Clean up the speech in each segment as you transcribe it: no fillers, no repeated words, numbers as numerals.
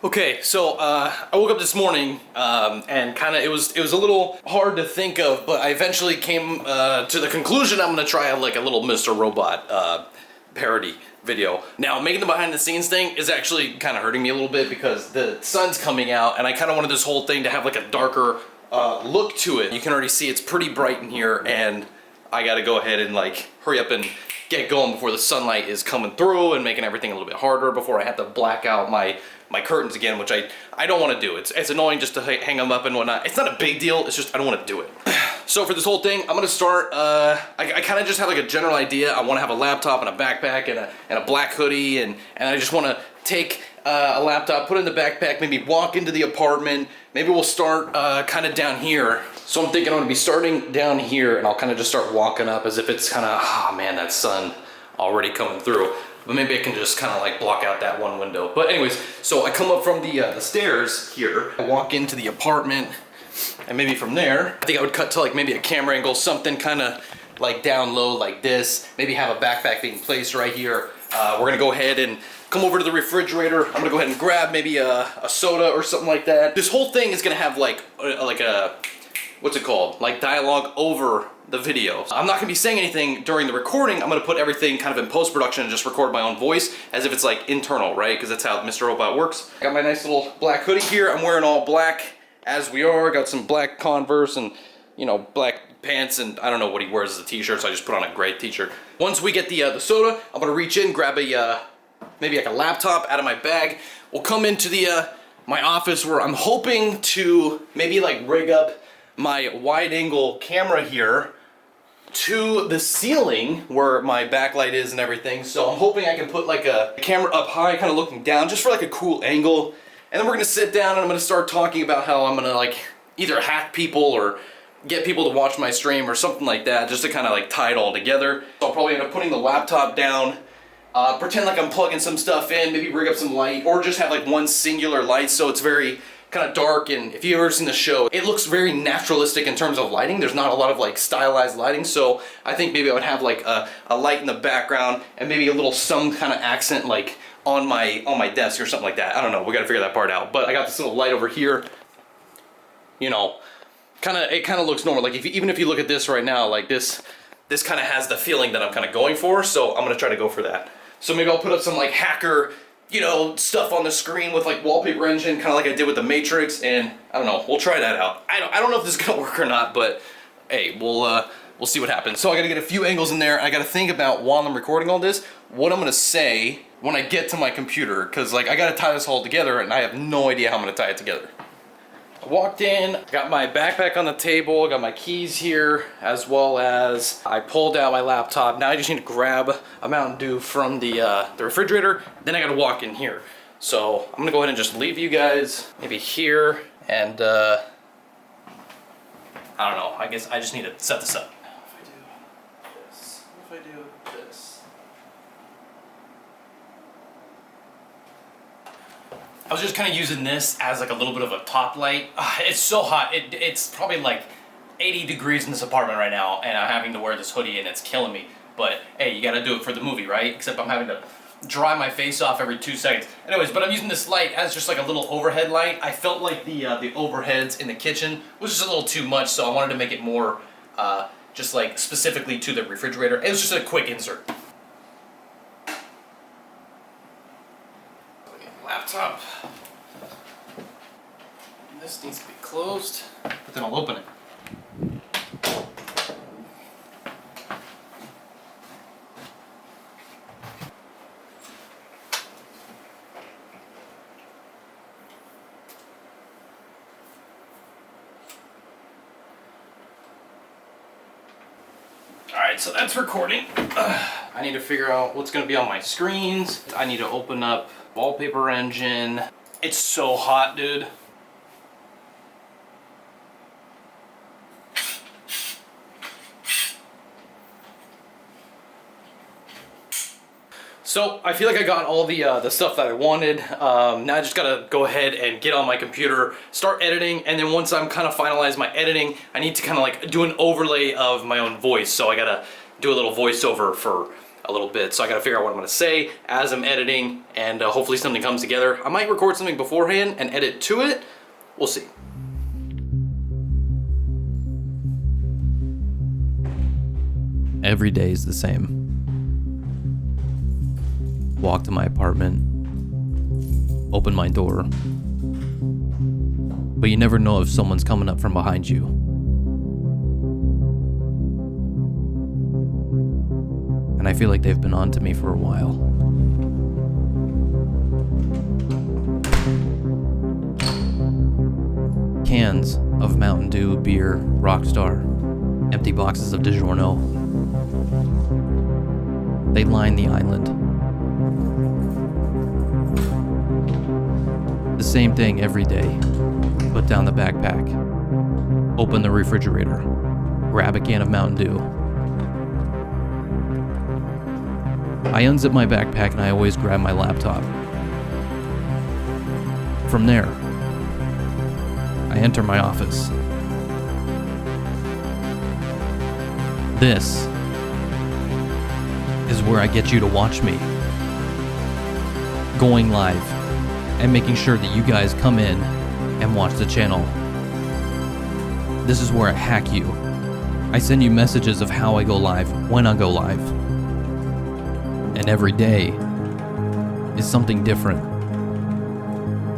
Okay, so I woke up this morning and kind of it was a little hard to think of, but I eventually came to the conclusion I'm gonna try like a little Mr. Robot parody video. Now, making the behind the scenes thing is actually kind of hurting me a little bit because the sun's coming out, and I kind of wanted this whole thing to have like a darker look to it. You can already see it's pretty bright in here, and I got to go ahead and like hurry up and get going before the sunlight is coming through and making everything a little bit harder before I have to black out my curtains again, which I don't want to do. It's annoying just to hang them up and whatnot. It's not a big deal, it's just I don't want to do it. So for this whole thing, I'm gonna start, I kind of just have like a general idea. I want to have a laptop and a backpack and a black hoodie, and I just want to take a laptop, put it in the backpack, maybe walk into the apartment. Maybe we'll start kind of down here. So I'm thinking I'm gonna be starting down here, and I'll kind of just start walking up as if it's kind of, oh man, that sun already coming through. But maybe I can just kind of like block out that one window. But anyways, so I come up from the stairs here, I walk into the apartment, and maybe from there, I think I would cut to like maybe a camera angle, something kind of like down low like this. Maybe have a backpack being placed right here. We're gonna go ahead and come over to the refrigerator. I'm gonna go ahead and grab maybe a soda or something like that. This whole thing is gonna have like a what's it called? Like dialogue over the video. I'm not gonna be saying anything during the recording. I'm gonna put everything kind of in post-production and just record my own voice as if it's like internal, right? Because that's how Mr. Robot works. Got my nice little black hoodie here. I'm wearing all black as we are. Got some black Converse and, you know, black pants, and I don't know what he wears as a t-shirt, so I just put on a gray t-shirt. Once we get the soda, I'm gonna reach in, grab a maybe like a laptop out of my bag. We'll come into the my office where I'm hoping to maybe like rig up my wide angle camera here to the ceiling where my backlight is and everything. So I'm hoping I can put like a camera up high, kind of looking down, just for like a cool angle. And then we're gonna sit down and I'm gonna start talking about how I'm gonna like either hack people or get people to watch my stream or something like that, just to kind of like tie it all together. So I'll probably end up putting the laptop down, pretend like I'm plugging some stuff in, maybe rig up some light, or just have like one singular light so it's very kind of dark. And if you've ever seen the show, it looks very naturalistic in terms of lighting. There's not a lot of like stylized lighting, so I think maybe I would have like a light in the background and maybe a little some kind of accent like on my desk or something like that. I don't know, we gotta figure that part out. But I got this little light over here, you know, it kind of looks normal. Like even if you look at this right now, like this kind of has the feeling that I'm kind of going for, so I'm gonna try to go for that. So maybe I'll put up some like hacker, you know, stuff on the screen with like wallpaper engine, kind of like I did with the Matrix, and I don't know, we'll try that out. I don't know if this is gonna work or not, but hey, we'll see what happens. So I gotta get a few angles in there. I gotta think about, while I'm recording all this, what I'm gonna say when I get to my computer, because like I gotta tie this all together and I have no idea how I'm gonna tie it together. I walked in, got my backpack on the table, got my keys here, as well as I pulled out my laptop. Now I just need to grab a Mountain Dew from the refrigerator, then I gotta walk in here. So I'm gonna go ahead and just leave you guys maybe here, and I don't know, I guess I just need to set this up. If I do this. I was just kind of using this as like a little bit of a top light. It's so hot. It's probably like 80 degrees in this apartment right now, and I'm having to wear this hoodie and it's killing me. But hey, you gotta do it for the movie, right? Except I'm having to dry my face off every 2 seconds. Anyways, but I'm using this light as just like a little overhead light. I felt like the overheads in the kitchen was just a little too much, so I wanted to make it more just like specifically to the refrigerator. It was just a quick insert. Laptop. This needs to be closed, but then I'll open it. Alright, so that's recording. I need to figure out what's going to be on my screens. I need to open up wallpaper engine. It's so hot, dude. So I feel like I got all the stuff that I wanted. Now I just gotta go ahead and get on my computer, start editing, and then once I'm kind of finalized my editing, I need to kind of like do an overlay of my own voice. So I gotta do a little voiceover for a little bit. So I gotta figure out what I'm gonna say as I'm editing, and hopefully something comes together. I might record something beforehand and edit to it. We'll see. Every day is the same. Walk to my apartment, open my door, but you never know if someone's coming up from behind you. And I feel like they've been on to me for a while. Cans of Mountain Dew, beer, Rockstar, empty boxes of DiGiorno. They line the island. The same thing every day. Put down the backpack, open the refrigerator, grab a can of Mountain Dew. I unzip my backpack and I always grab my laptop. From there, I enter my office. This is where I get you to watch me. Going live and making sure that you guys come in and watch the channel. This is where I hack you. I send you messages of how I go live, when I go live. And every day is something different.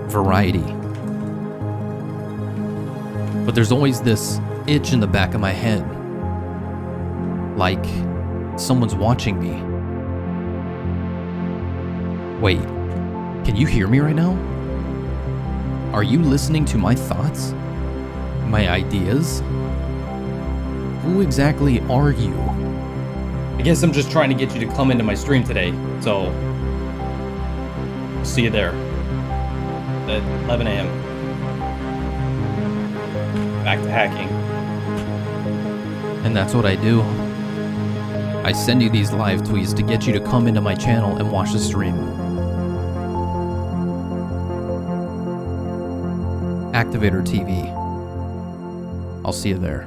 Variety. But there's always this itch in the back of my head. Like someone's watching me. Wait, can you hear me right now? Are you listening to my thoughts? My ideas? Who exactly are you? I guess I'm just trying to get you to come into my stream today, so see you there at 11 a.m. Back to hacking. And that's what I do. I send you these live tweets to get you to come into my channel and watch the stream. Activator TV. I'll see you there.